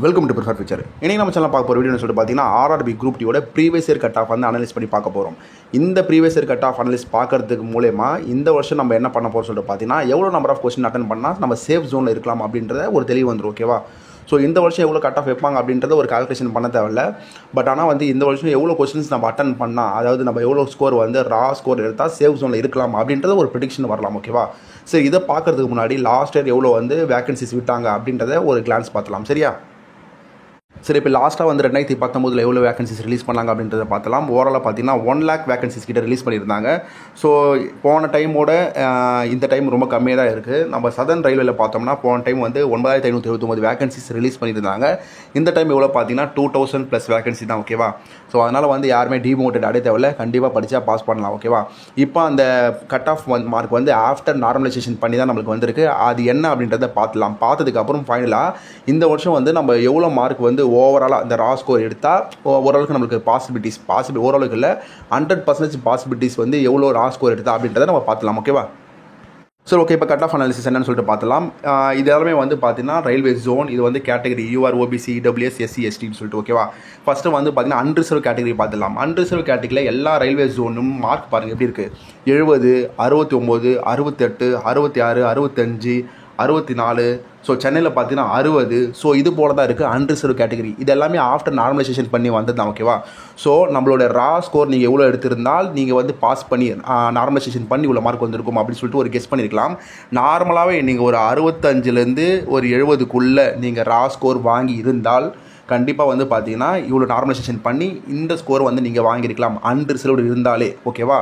Welcome to prefer future. இன்றைக்கி நம்ம channel பார்க்க போகிற வீடியோன்னு சொல்லிட்டு பார்த்தீங்கன்னா ஆர்ஆர்பி குரூப் டியோட ப்ரீவியஸ் இயர் கட் ஆஃப் வந்து அனலைஸ் பண்ணி பார்க்க போகிறோம். இந்த previous year cut off analyse பார்க்கறதுக்கு மூலமா இந்த வருஷம் நம்ம என்ன பண்ண போகிறோம் சொல்லிட்டு பார்த்தீங்கன்னா எவ்வளோ நம்பர் ஆஃப் கொஸ்டின் அட்டன் பண்ணால் நம்ம சேஃப் ஜோனில் இருக்கலாம் அப்படின்றத ஒரு தெளிவு வந்துடும். ஓகேவா? ஸோ இந்த வருஷம் எவ்வளோ கட் ஆஃப் வைப்பாங்க அப்படின்றத ஒரு கால்குலேஷன் பண்ண தேவையில்ல. பட் ஆனால் வந்து இந்த வருஷம் எவ்வளோ கொஸ்டின்ஸ் நம்ம அட்டன் பண்ணால், அதாவது நம்ம எவ்வளோ ஸ்கோர் வந்து ரா ஸ்கோர் எடுத்தால் சேஃப் ஜோனில் இருக்கலாம் அப்படின்றத ஒரு ப்ரெடிக்ஷன் வரலாம். ஓகேவா? சரி, இதை பார்க்கறதுக்கு முன்னாடி லாஸ்ட் இயர் எவ்வளோ வந்து வேகன்சிஸ் விட்டாங்க அப்படின்றத ஒரு கிளான்ஸ் பார்த்துலாம். சரியா? சரி, இப்போ லாஸ்ட்டாக வந்து 2019 எவ்வளோ வேகன்சிஸ் ரிலீஸ் பண்ணாங்க அப்படின்றத பார்த்தலாம். ஓவராலாக பார்த்தீங்கன்னா 1 lakh வேகன்சிஸ் கிட்ட ரிலீஸ் பண்ணியிருந்தாங்க. ஸோ போன டைமோட இந்த டைம் ரொம்ப கம்மியாக தான் இருக்குது. நம்ம சதர்ன் ரயில்வேல பார்த்தோம்னா போன டைம் வந்து 9579 வேகன்சிஸ் ரிலீஸ் பண்ணியிருந்தாங்க. இந்த டைம் எவ்வளோ பார்த்தீங்கன்னா 2000 ப்ளஸ் வேகன்சி தான். ஓகேவா? ஸோ அதனால் வந்து யாருமே டிமோட்டிவேட் அடைய தேவையில்ல, கண்டிப்பாக படித்தா பாஸ் பண்ணலாம். ஓகேவா? இப்போ அந்த கட் ஆஃப் மார்க் வந்து ஆஃப்டர் நார்மலைசேஷன் பண்ணி தான் நம்மளுக்கு வந்திருக்கு. அது என்ன அப்படின்றத பார்த்துலாம். பார்த்ததுக்கப்புறம் ஃபைனலாக இந்த வருஷம் வந்து நம்ம எவ்வளோ மார்க் வந்து ஓவராலாக இந்த ரா ஸ்கோர் எடுத்தால் ஓரளவுக்கு நம்மளுக்கு ஓரளவுக்கு இல்லை 100% பாசிபிலிட்டிஸ் வந்து எவ்வளோ ரா ஸ்கோர் எடுத்தா அப்படின்றத நம்ம பார்த்துலாம். ஓகேவா? சரி, ஓகே. இப்போ கட் ஆஃப் அனாலிசிஸ் என்னன்னு சொல்லிட்டு பார்த்துலாம். இது எல்லாமே வந்து பார்த்தீங்கன்னா ரயில்வே ஜோன், இது வந்து category UR, OBC, EWS, SC, எஸ்டின்னு சொல்லிட்டு. ஓகேவா? ஃபஸ்ட்டு வந்து பார்த்தீங்கன்னா அன்ரிசர்வ் கேட்டகரி பார்த்துலாம். அன்ரிசர்வ் கேட்டகரியில் எல்லா ரயில்வே ஜோனும் மார்க் பாருங்கள் எப்படி இருக்குது. 70, 69, 68, 66, 65, 64. ஸோ சென்னையில் பார்த்தீங்கன்னா 60. ஸோ இது போல தான் இருக்குது அன்ரிசர்வ் கேட்டகரி. இது எல்லாமே ஆஃப்டர் நார்மலைசேஷன் பண்ணி வந்தது தான். ஓகேவா? ஸோ நம்மளோட ரா ஸ்கோர் நீங்கள் எவ்வளோ எடுத்திருந்தால் நீங்கள் வந்து பாஸ் பண்ணி நார்மலைசேஷன் பண்ணி இவ்வளோ மார்க் வந்திருக்கும் அப்படின்னு சொல்லிட்டு ஒரு கெஸ் பண்ணியிருக்கலாம். நார்மலாகவே நீங்கள் ஒரு 65லேருந்து ஒரு 70க்குள்ளே நீங்கள் ரா ஸ்கோர் வாங்கி இருந்தால் கண்டிப்பாக வந்து பார்த்தீங்கன்னா இவ்வளோ நார்மலைசேஷன் பண்ணி இந்த ஸ்கோர் வந்து நீங்கள் வாங்கியிருக்கலாம் அன்ரிசர்வ்டு இருந்தாலே. ஓகேவா?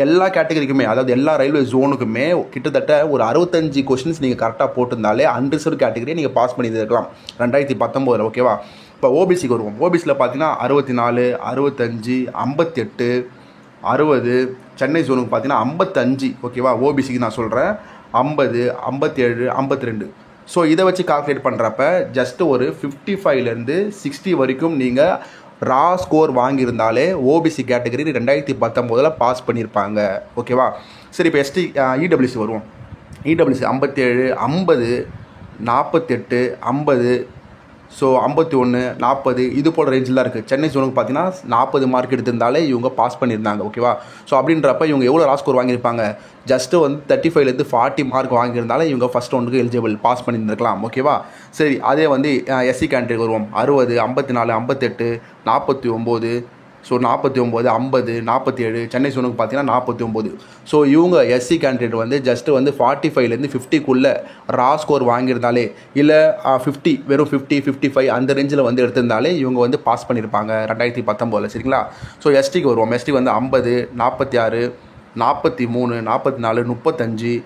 எல்லா கேட்டகரிக்குமே, அதாவது எல்லா ரயில்வே ஜோனுக்குமே கிட்டத்தட்ட ஒரு 65 கொஸ்டின்ஸ் நீங்கள் கரெக்டாக போட்டிருந்தாலே அன்ரிசர்வ் கேட்டகரியை நீங்கள் பாஸ் பண்ணி இருக்கலாம் 2019. ஓகேவா? இப்போ ஓபிசிக்கு வருவோம். ஓபிசியில் பார்த்தீங்கன்னா 64, 65, 58, 60. சென்னை ஜோனுக்கு பார்த்தீங்கன்னா 55. ஓகேவா? ஓபிசிக்கு நான் சொல்கிறேன் 50, 57, 52. ஸோ இதை வச்சு கால்குலேட் பண்ணுறப்ப ஜஸ்ட்டு ஒரு 55லேருந்து 60 வரைக்கும் நீங்கள் ரா ஸ்கோர் வாங்கியிருந்தாலே ஓபிசி கேட்டகரி 2019 பாஸ் பண்ணியிருப்பாங்க. ஓகேவா? சரி, இப்போ எஸ்டி இடபிள்யூசி வருவோம். இடபிள்யூசி 57, 50, 48, 50. ஸோ 51, 40 இது போல் ரேஞ்சில் தான் இருக்குது. சென்னை ஜோனுக்கு பார்த்தீங்கன்னா 40 மார்க் எடுத்திருந்தாலே இவங்க பாஸ் பண்ணியிருந்தாங்க. ஓகேவா? ஸோ அப்படின்றப்ப இவங்க எவ்வளோ ரா ஸ்கோர் வாங்கியிருப்பாங்க, ஜஸ்ட்டு வந்து 35லேருந்து 40 மார்க் வாங்கியிருந்தாலே இவங்க ஃபஸ்ட் ரவுண்டுக்கு எலிஜிபிள் பாஸ் பண்ணியிருந்திருக்கலாம். ஓகேவா? சரி, அதே வந்து எஸ்சி கேண்டிடேட் வருவோம். 60, 54, 58, 49. ஸோ 49, 50, 47. சென்னை ஜோனுக்கு பார்த்தீங்கன்னா 49. ஸோ இவங்க எஸ்சி கேண்டிடேட் வந்து ஜஸ்ட்டு வந்து 45லேருந்து 50க்குள்ளே ரா ஸ்கோர் வாங்கியிருந்தாலே, இல்லை 50, வெறும் 50, 55 அந்த ரேஞ்சில் வந்து எடுத்திருந்தாலே இவங்க வந்து பாஸ் பண்ணியிருப்பாங்க 2019. சரிங்களா? ஸோ எஸ்டிக்கு வருவோம். எஸ்டி வந்து 50, 46, 43, 44, 35.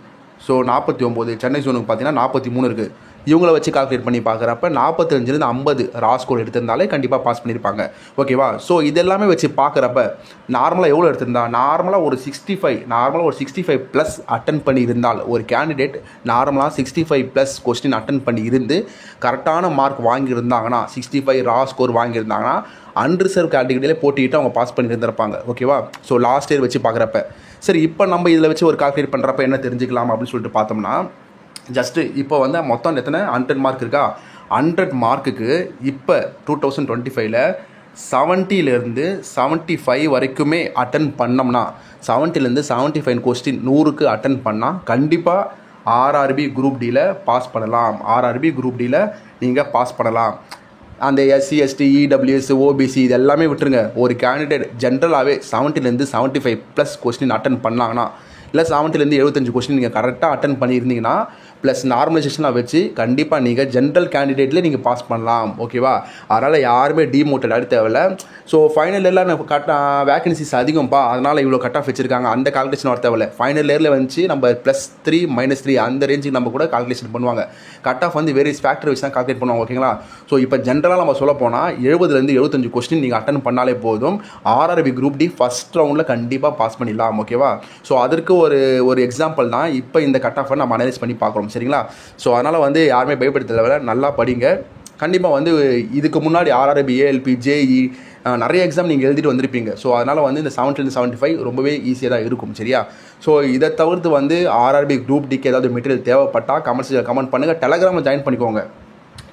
ஸோ 49. சென்னை ஜோனுக்கு பார்த்தீங்கன்னா 43 இருக்குது. இவங்கள வச்சு கால்குலேட் பண்ணி பார்க்குறப்ப 45லேருந்து 50 ரா ஸ்கோர் எடுத்திருந்தாலே கண்டிப்பாக பாஸ் பண்ணியிருப்பாங்க. ஓகேவா? ஸோ இதெல்லாமே வச்சு பார்க்குறப்ப நார்மலாக எவ்வளோ எடுத்திருந்தா, நார்மலாக ஒரு 65 ப்ளஸ் அட்டன் பண்ணி இருந்தால் ஒரு கேண்டிடேட் நார்மலாக 65 ப்ளஸ் கொஸ்டின் அட்டன் பண்ணி இருந்து கரெக்டான மார்க் வாங்கியிருந்தாங்கன்னா, 65 ரா ஸ்கோர் வாங்கியிருந்தாங்கன்னா அன்ரிசர்வ் கேட்டகரியிலே போட்டிக்கிட்டு அவங்க பாஸ் பண்ணி இருந்திருப்பாங்க. ஓகேவா? ஸோ லாஸ்ட் இயர் வச்சு பார்க்குறப்ப சரி, இப்போ நம்ம இதில் வச்சு ஒரு கால்குலேட் பண்ணுறப்ப என்ன தெரிஞ்சுக்கலாம் அப்படின்னு சொல்லிட்டு பார்த்தோம்னா, ஜஸ்ட்டு இப்போ வந்து மொத்தம் எத்தனை 100 மார்க் இருக்கா, 100 மார்க்குக்கு இப்போ 2025ல் 70லேருந்து 75 வரைக்குமே அட்டன் பண்ணோம்னா, 70லேருந்து 75 கொஸ்டின் 100க்கு அட்டன் பண்ணால் கண்டிப்பாக ஆர்ஆர்பி குரூப் டியில் பாஸ் பண்ணலாம். ஆர்ஆர்பி குரூப் டியில் நீங்கள் பாஸ் பண்ணலாம். அந்த எஸ்சி, எஸ்டி, இடபிள்யூஎஸ், ஓபிசி இது எல்லாமே விட்டுருங்க. ஒரு கேண்டிடேட் ஜென்ரலாகவே 70லேருந்து 75 ப்ளஸ் கொஸ்டின் அட்டன் பண்ணாங்கன்னா, இல்லை 70லேருந்து 75 கொஸ்டின் நீங்கள் கரெக்டாக அட்டன் பண்ணியிருந்தீங்கன்னா ப்ளஸ் நார்மலைசேஷனாக வச்சு கண்டிப்பாக நீங்கள் ஜென்ரல் கேண்டிடேட்லேயே நீங்கள் பாஸ் பண்ணலாம். ஓகேவா? அதனால் யாருமே டிமோட்டிவேட் அடைய தேவையில்லை. ஸோ ஃபைனல் இயரில் வேகன்சிஸ் அதிகம்ப்பா, அதனால் இவ்வளோ கட் ஆஃப் வச்சுருக்காங்க அந்த கால்குலேஷன் வர தேவையில்லை. ஃபைனல் இயரில் வந்து நம்ம +3, -3 அந்த ரேஞ்சுக்கு நம்ம கூட கால்குலேஷன் பண்ணுவாங்க. கட் ஆஃப் வந்து வேரியஸ் ஃபேக்டர் வச்சு தான் கால்குலேட் பண்ணுவாங்க. ஓகேங்களா? ஸோ இப்போ ஜென்ரலாக நம்ம சொல்ல போனால் 70லேருந்து 75 கொஸ்டின் நீங்கள் அட்டன் பண்ணாலே போதும், ஆர்ஆர்பி குரூப் டி ஃபஸ்ட் ரவுண்டில் கண்டிப்பாக பாஸ் பண்ணிடலாம். ஓகேவா? ஸோ அதற்கு ஒரு எக்ஸாம்பிள் தான் இப்போ இந்த கட் ஆஃபை நம்ம அனலைஸ் பண்ணி பார்க்குறோம். சரிங்களா? ஸோ அதனால் வந்து யாருமே பயப்படுத்த தேவையில்லை, நல்லா படிங்க. கண்டிப்பாக வந்து இதுக்கு முன்னாடி ஆர்ஆர்பி, ஏஎல்பி, ஜேஇ நிறைய எக்ஸாம் நீங்கள் எழுதிட்டு வந்திருப்பீங்க. ஸோ அதனால் வந்து இந்த 70லேருந்து 75 ரொம்பவே ஈஸியாக தான் இருக்கும். சரியா? ஸோ இதை தவிர்த்து வந்து ஆர்ஆர்பி குரூப் டிக்கு ஏதாவது மெட்டீரியல் தேவைப்பட்டால் கமெண்ட் பண்ணுங்கள். டெலகிராமில் ஜாயின் பண்ணிக்கோங்க.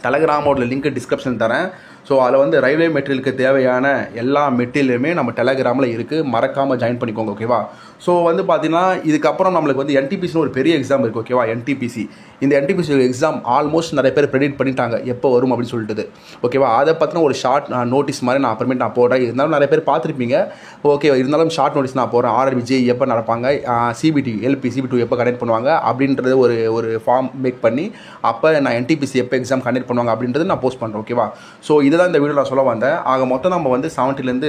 டெலகிராமோட லிங்க் டிஸ்கிரிப்ஷன் தரேன். ஸோ அதில் வந்து ரயில்வே மெட்டீரியலுக்கு தேவையான எல்லா மெட்டீரியலுமே நம்ம டெலகிராமில் இருக்குது, மறக்காமல் ஜாயின் பண்ணிக்கோங்க. ஓகேவா? ஸோ வந்து பார்த்தீங்கன்னா இதுக்கப்புறம் நம்மளுக்கு வந்து என்டிபிசின்னு ஒரு பெரிய எக்ஸாம் இருக்குது. ஓகேவா? என்டிபிசி, இந்த என்டிபிசி எக்ஸாம் ஆல்மோஸ்ட் நிறைய பேர் ப்ரெடிக்ட் பண்ணிட்டாங்க எப்போ வரும் அப்படின்னு சொல்லிட்டு. ஓகேவா? அதை பற்றின ஒரு ஷார்ட் நோட்டீஸ் மாதிரி நான் அப்புறமேட்டு நான் போடுறேன். இருந்தாலும் நிறைய பேர் பார்த்துருப்பீங்க. ஓகே, இருந்தாலும் ஷார்ட் நோட்டீஸ் நான் போடுறேன். ஆர்ஆர்பி ஜேஇ எப்போ நடப்பாங்க, சிபிடி எல்பி சிபி2 எப்போ கண்டக்ட் பண்ணுவாங்க அப்படின்றது ஒரு ஃபார்ம் மேக் பண்ணி அப்போ நான் என்டிபிசி எப்போ எக்ஸாம் கண்டக்ட் பண்ணுவாங்க அப்படின்றது நான் போஸ்ட் பண்ணுறேன். ஓகேவா? ஸோ இதுதான் இந்த வீடியோ நான் சொல்ல வந்தேன். ஆக மொத்தம் நம்ம வந்து 70லேருந்து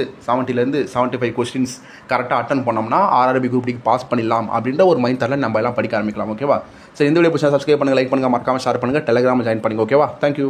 75 கொஸ்டின்ஸ் கரெக்டாக அட்டன் பண்ணோம்னா ஆர்ஆர்பி குரூப் டிக்கு பாஸ் பண்ணிடலாம் அப்படின்ற ஒரு மைண்ட் தாட்டில் நம்ம எல்லாம் படிக்க ஆரம்பிக்கலாம். ஓகேவா? ஸோ இந்த வீடியோ பிடிச்சா சப்ஸ்கிரைப் பண்ணுங்கள், லைக் பண்ணுங்கள், மறக்காமல் ஷேர் பண்ணுங்கள், டெலகிராம் ஜாயின் பண்ணுங்கள். ஓகேவா? தேங்க்யூ.